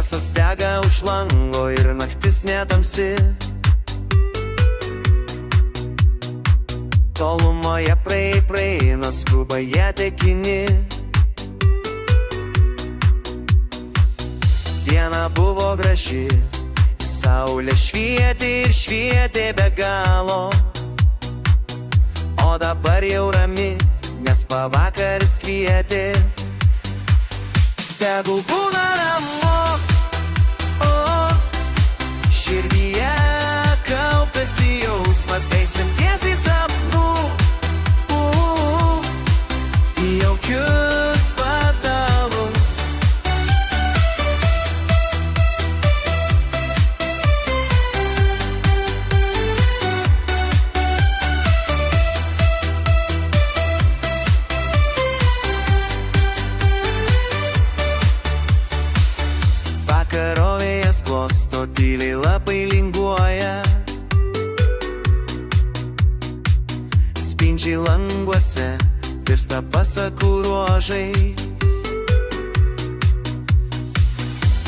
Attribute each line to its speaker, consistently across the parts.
Speaker 1: Šviesos dega už lango ir naktis netamsi. Tolumoje praeina skuboje tekini. Diena buvo graži, saulė švietė ir švietė be galo. O dabar jau rami, nes pavakaris kvietė. Tegul būna ramu, širdyje kaupiasi jausmas, eisim tiesiai sapnų, į jaukius patalus. Vakarovėjas glosto, tyliai labai linguoja. Spindžiai languose virsta pasakų ruožai.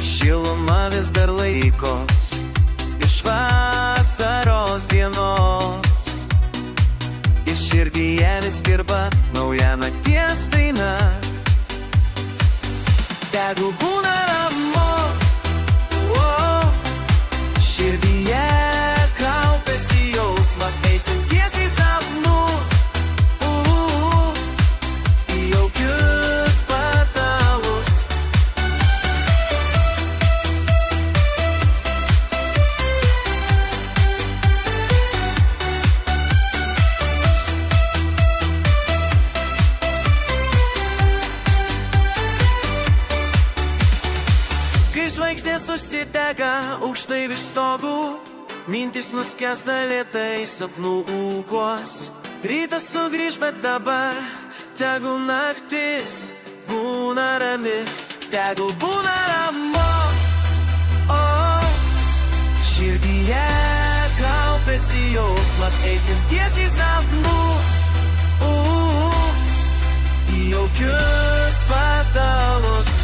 Speaker 1: Šiluma vis dar laikos iš vasaros dienos. Ir širdyje vis kirba nauja nakties daina. Tegul būna ramu, širdyje kaupiasi jausmas, eisim tiesiai sapnų, į jaukius patalus. Kai žvaigždės užsidega aukštai virš stogų, mintis nuskęsta lėtai sapnų ūkuos. Rytas sugrįž, bet dabar tegul naktis būna rami. Tegul būna ramu, širdyje kaupiasi jausmas, eisim tiesiai sapnų, į jaukius patalus.